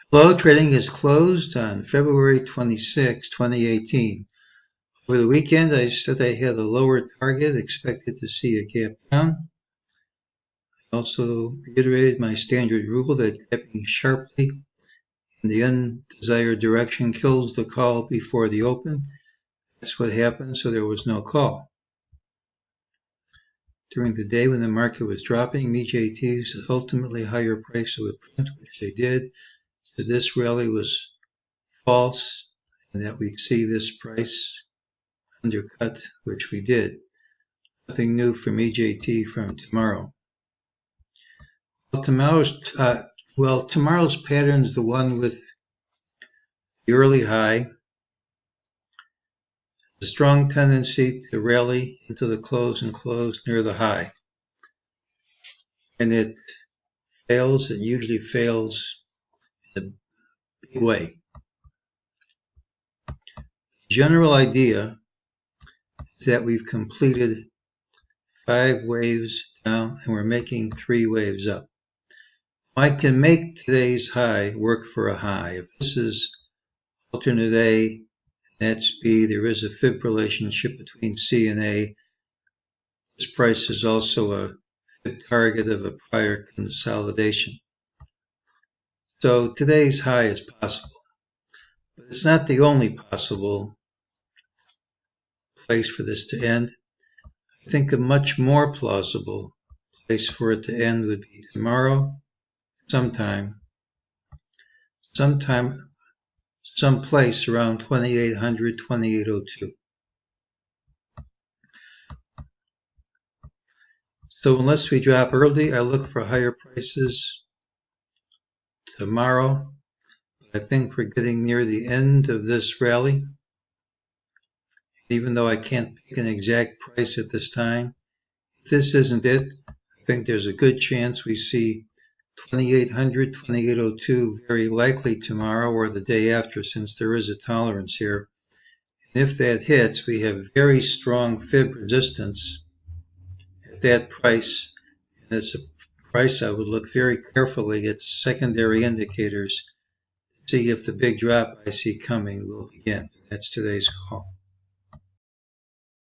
Hello, trading is closed on February 26, 2018. Over the weekend, I said I had a lower target, expected to see a gap down. I also reiterated my standard rule that gapping sharply in the undesired direction kills the call before the open. That's what happened, so there was no call. During the day when the market was dropping, MEJT's ultimately higher price would print, which they did. So this rally was false, and that we see this price undercut, which we did. Nothing new from MEJT from tomorrow. Well, tomorrow's pattern is the one with the early high, a strong tendency to rally into the close and close near the high. And it fails, it usually fails in a big way. The general idea is that we've completed 5 waves down and we're making 3 waves up. I can make today's high work for a high. If this is alternate A and that's B, there is a FEB relationship between C and A. This price is also a FEB target of a prior consolidation. So today's high is possible, but it's not the only possible place for this to end. I think a much more plausible place for it to end would be tomorrow, someplace around 2800, 2802. So unless we drop early, I look for higher prices tomorrow. I think we're getting near the end of this rally. Even though I can't pick an exact price at this time, if this isn't it, I think there's a good chance we see 2800, 2802 very likely tomorrow or the day after, since there is a tolerance here. And if that hits, we have very strong FEB resistance at that price. And it's a price I would look very carefully at secondary indicators to see if the big drop I see coming will begin. That's today's call.